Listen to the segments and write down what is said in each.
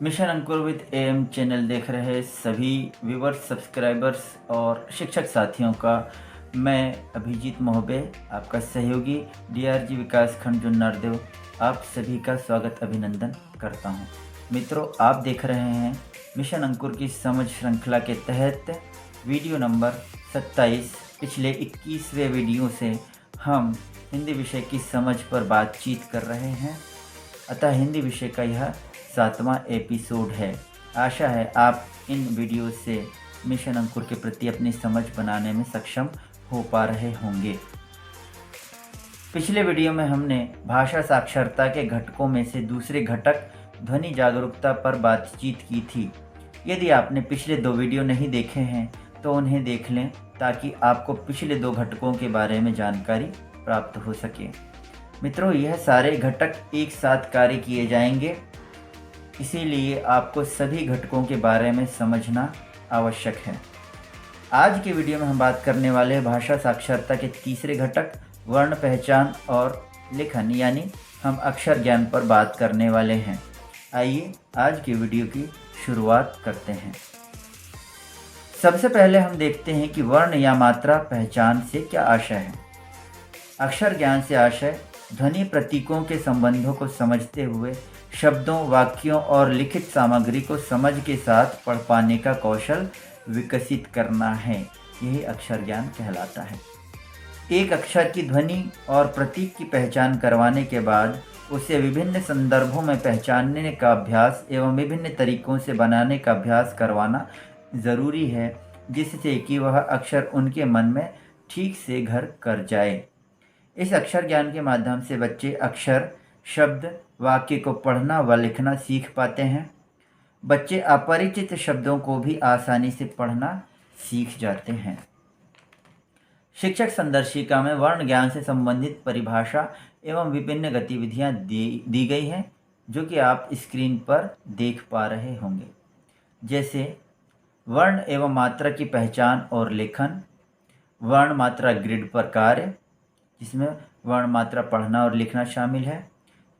Mission Ankur with M channel देख रहे सभी व्यूवर्स, सब्सक्राइबर्स और शिक्षक साथियों का मैं अभिजीत मोहबे, आपका सहयोगी डीआरजी विकास खंड जुन्नरदेव, आप सभी का स्वागत अभिनंदन करता हूं। मित्रों, आप देख रहे हैं मिशन अंकुर की समझ श्रृंखला के तहत वीडियो नंबर 27। पिछले 21वें वीडियो से हम हिंदी विषय की समझ पर बातचीत कर रहे हैं। अतः हिंदी विषय का यह 7वां एपिसोड है। आशा है आप इन वीडियो से मिशन अंकुर के प्रति अपनी समझ बनाने में सक्षम हो पा रहे होंगे। पिछले वीडियो में हमने भाषा साक्षरता के घटकों में से दूसरे घटक ध्वनि जागरूकता पर बातचीत की थी। यदि आपने पिछले 2 वीडियो नहीं देखे हैं तो उन्हें देख लें, ताकि आपको पिछले 2 घटकों के बारे में जानकारी प्राप्त हो सके। मित्रों, यह सारे घटक एक साथ कार्य किए जाएंगे, इसीलिए आपको सभी घटकों के बारे में समझना आवश्यक है। आज के वीडियो में हम बात करने वाले हैं भाषा साक्षरता के तीसरे घटक वर्ण पहचान और लेखन, यानी हम अक्षर ज्ञान पर बात करने वाले हैं। आइए आज के वीडियो की शुरुआत करते हैं। सबसे पहले हम देखते हैं कि वर्ण या मात्रा पहचान से क्या आशय है। अक्षर ज्ञान से आशय ध्वनि प्रतीकों के संबंधों को समझते हुए शब्दों, वाक्यों और लिखित सामग्री को समझ के साथ पढ़ पाने का कौशल विकसित करना है। यही अक्षर ज्ञान कहलाता है। एक अक्षर की ध्वनि और प्रतीक की पहचान करवाने के बाद उसे विभिन्न संदर्भों में पहचानने का अभ्यास एवं विभिन्न तरीकों से बनाने का अभ्यास करवाना ज़रूरी है, जिससे कि वह अक्षर उनके मन में ठीक से घर कर जाए। इस अक्षर ज्ञान के माध्यम से बच्चे अक्षर, शब्द, वाक्य को पढ़ना व लिखना सीख पाते हैं। बच्चे अपरिचित शब्दों को भी आसानी से पढ़ना सीख जाते हैं। शिक्षक संदर्शिका में वर्ण ज्ञान से संबंधित परिभाषा एवं विभिन्न गतिविधियां दी गई हैं, जो कि आप स्क्रीन पर देख पा रहे होंगे। जैसे वर्ण एवं मात्रा की पहचान और लेखन, वर्ण मात्रा ग्रिड पर कार्य, जिसमें वर्ण मात्रा पढ़ना और लिखना शामिल है।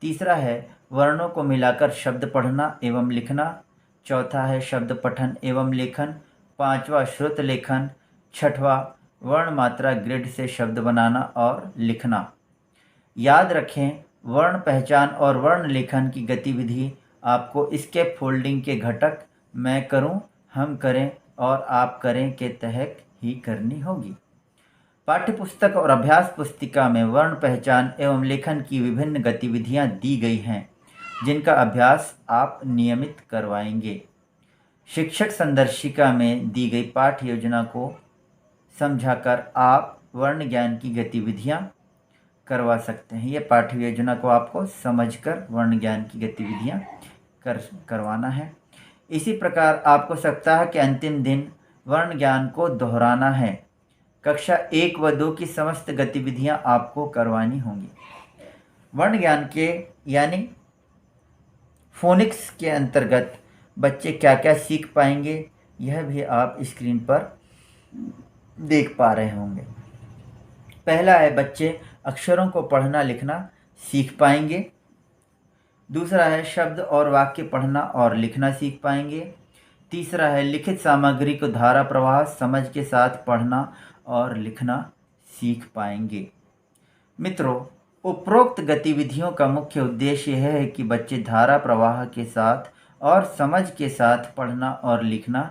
तीसरा है वर्णों को मिलाकर शब्द पढ़ना एवं लिखना। चौथा है शब्द पठन एवं लेखन। पांचवा श्रुत लेखन। छठवां वर्ण मात्रा ग्रिड से शब्द बनाना और लिखना। याद रखें, वर्ण पहचान और वर्ण लेखन की गतिविधि आपको स्केप फोल्डिंग के घटक मैं करूं, हम करें और आप करें के तहत ही करनी होगी। पाठ्यपुस्तक और अभ्यास पुस्तिका में वर्ण पहचान एवं लेखन की विभिन्न गतिविधियां दी गई हैं, जिनका अभ्यास आप नियमित करवाएंगे। शिक्षक संदर्शिका में दी गई पाठ्य योजना को समझाकर आप वर्ण ज्ञान की गतिविधियां करवा सकते हैं। यह पाठ्य योजना को आपको समझकर वर्ण ज्ञान की गतिविधियां करवाना है। इसी प्रकार आपको सप्ताह के अंतिम दिन वर्ण ज्ञान को दोहराना है। कक्षा 1 व 2 की समस्त गतिविधियां आपको करवानी होंगी। वर्ण ज्ञान के यानी फोनिक्स के अंतर्गत बच्चे क्या क्या सीख पाएंगे, यह भी आप स्क्रीन पर देख पा रहे होंगे। पहला है, बच्चे अक्षरों को पढ़ना लिखना सीख पाएंगे। दूसरा है, शब्द और वाक्य पढ़ना और लिखना सीख पाएंगे। तीसरा है, लिखित सामग्री को धारा प्रवाह समझ के साथ पढ़ना और लिखना सीख पाएंगे। मित्रों, उपरोक्त गतिविधियों का मुख्य उद्देश्य यह है कि बच्चे धारा प्रवाह के साथ और समझ के साथ पढ़ना और लिखना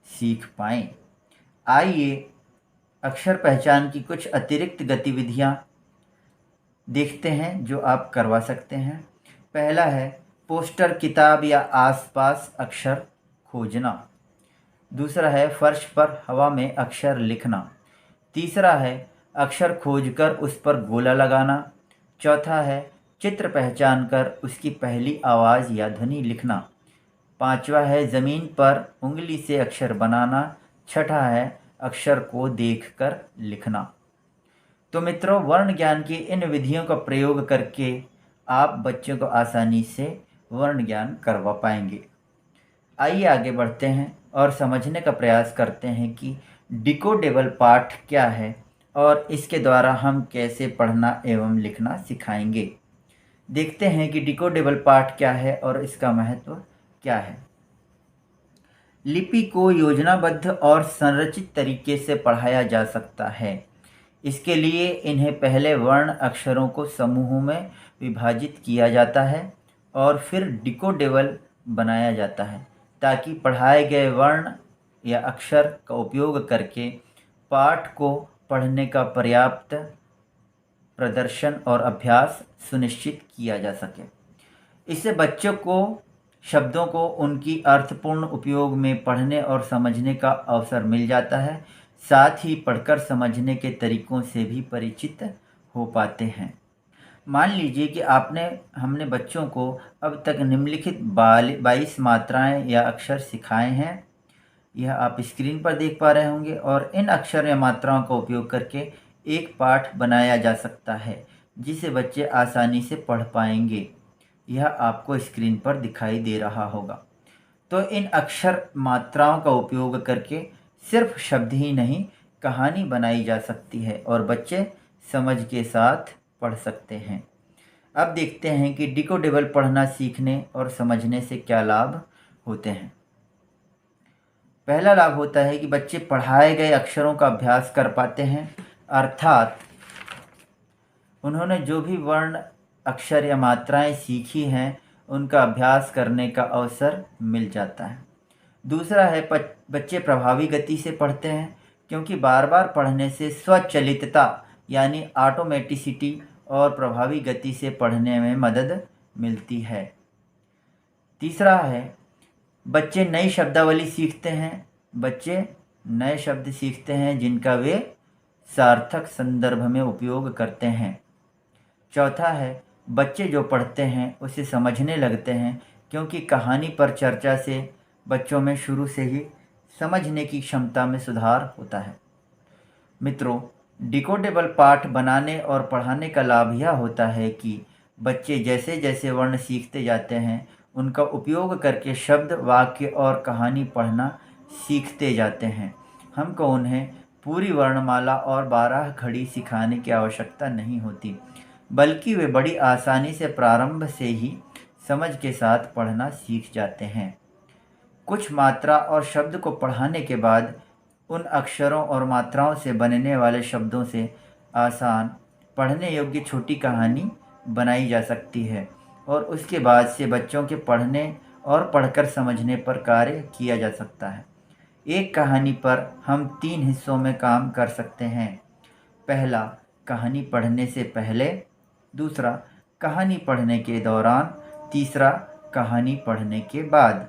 सीख पाएं। आइए अक्षर पहचान की कुछ अतिरिक्त गतिविधियां देखते हैं जो आप करवा सकते हैं। पहला है, पोस्टर, किताब या आसपास अक्षर खोजना। दूसरा है, फर्श पर हवा में अक्षर लिखना। तीसरा है, अक्षर खोजकर उस पर गोला लगाना। चौथा है, चित्र पहचान कर उसकी पहली आवाज़ या ध्वनि लिखना। पांचवा है, ज़मीन पर उंगली से अक्षर बनाना। छठा है, अक्षर को देखकर लिखना। तो मित्रों, वर्ण ज्ञान की इन विधियों का प्रयोग करके आप बच्चों को आसानी से वर्ण ज्ञान करवा पाएंगे। आइए आगे बढ़ते हैं और समझने का प्रयास करते हैं कि डिकोडेबल पाठ क्या है और इसके द्वारा हम कैसे पढ़ना एवं लिखना सिखाएंगे। देखते हैं कि डिकोडेबल पाठ क्या है और इसका महत्व क्या है। लिपि को योजनाबद्ध और संरचित तरीके से पढ़ाया जा सकता है। इसके लिए इन्हें पहले वर्ण अक्षरों को समूहों में विभाजित किया जाता है और फिर डिकोडेबल बनाया जाता है, ताकि पढ़ाए गए वर्ण या अक्षर का उपयोग करके पाठ को पढ़ने का पर्याप्त प्रदर्शन और अभ्यास सुनिश्चित किया जा सके। इससे बच्चों को शब्दों को उनकी अर्थपूर्ण उपयोग में पढ़ने और समझने का अवसर मिल जाता है, साथ ही पढ़कर समझने के तरीकों से भी परिचित हो पाते हैं। मान लीजिए कि हमने बच्चों को अब तक निम्नलिखित 22 मात्राएं या अक्षर सिखाए हैं। यह आप स्क्रीन पर देख पा रहे होंगे, और इन अक्षर या मात्राओं का उपयोग करके एक पाठ बनाया जा सकता है जिसे बच्चे आसानी से पढ़ पाएंगे। यह आपको स्क्रीन पर दिखाई दे रहा होगा। तो इन अक्षर मात्राओं का उपयोग करके सिर्फ शब्द ही नहीं, कहानी बनाई जा सकती है और बच्चे समझ के साथ पढ़ सकते हैं। अब देखते हैं कि डिकोडेबल पढ़ना सीखने और समझने से क्या लाभ होते हैं। पहला लाभ होता है कि बच्चे पढ़ाए गए अक्षरों का अभ्यास कर पाते हैं, अर्थात उन्होंने जो भी वर्ण अक्षर या मात्राएं सीखी हैं उनका अभ्यास करने का अवसर मिल जाता है। दूसरा है बच्चे प्रभावी गति से पढ़ते हैं, क्योंकि बार बार पढ़ने से स्वचालितता यानी ऑटोमेटिसिटी और प्रभावी गति से पढ़ने में मदद मिलती है। तीसरा है बच्चे नई शब्दावली सीखते हैं। बच्चे नए शब्द सीखते हैं जिनका वे सार्थक संदर्भ में उपयोग करते हैं। चौथा है बच्चे जो पढ़ते हैं उसे समझने लगते हैं, क्योंकि कहानी पर चर्चा से बच्चों में शुरू से ही समझने की क्षमता में सुधार होता है। मित्रों, डिकोडेबल पाठ बनाने और पढ़ाने का लाभ यह होता है कि बच्चे जैसे जैसे वर्ण सीखते जाते हैं उनका उपयोग करके शब्द, वाक्य और कहानी पढ़ना सीखते जाते हैं। हमको उन्हें पूरी वर्णमाला और 12 घड़ी सिखाने की आवश्यकता नहीं होती, बल्कि वे बड़ी आसानी से प्रारंभ से ही समझ के साथ पढ़ना सीख जाते हैं। कुछ मात्रा और शब्द को पढ़ाने के बाद उन अक्षरों और मात्राओं से बनने वाले शब्दों से आसान, पढ़ने योग्य छोटी कहानी बनाई जा सकती है, और उसके बाद से बच्चों के पढ़ने और पढ़कर समझने पर कार्य किया जा सकता है। एक कहानी पर हम 3 हिस्सों में काम कर सकते हैं। पहला, कहानी पढ़ने से पहले। दूसरा, कहानी पढ़ने के दौरान। तीसरा, कहानी पढ़ने के बाद।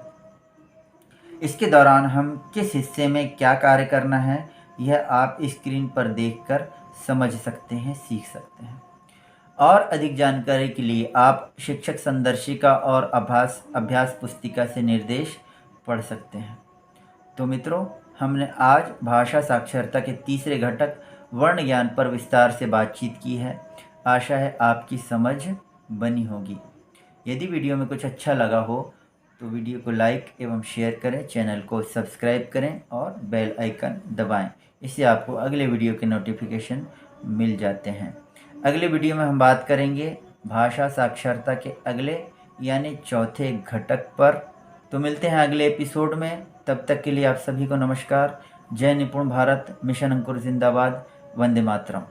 इसके दौरान हम किस हिस्से में क्या कार्य करना है, यह आप स्क्रीन पर देखकर समझ सकते हैं, सीख सकते हैं। और अधिक जानकारी के लिए आप शिक्षक संदर्शिका और अभ्यास पुस्तिका से निर्देश पढ़ सकते हैं। तो मित्रों, हमने आज भाषा साक्षरता के तीसरे घटक वर्ण ज्ञान पर विस्तार से बातचीत की है। आशा है आपकी समझ बनी होगी। यदि वीडियो में कुछ अच्छा लगा हो तो वीडियो को लाइक एवं शेयर करें, चैनल को सब्सक्राइब करें और बेल आइकन दबाएं। इससे आपको अगले वीडियो के नोटिफिकेशन मिल जाते हैं। अगले वीडियो में हम बात करेंगे भाषा साक्षरता के अगले यानी चौथे घटक पर। तो मिलते हैं अगले एपिसोड में। तब तक के लिए आप सभी को नमस्कार। जय निपुण भारत, मिशन अंकुर जिंदाबाद, वंदे मातरम।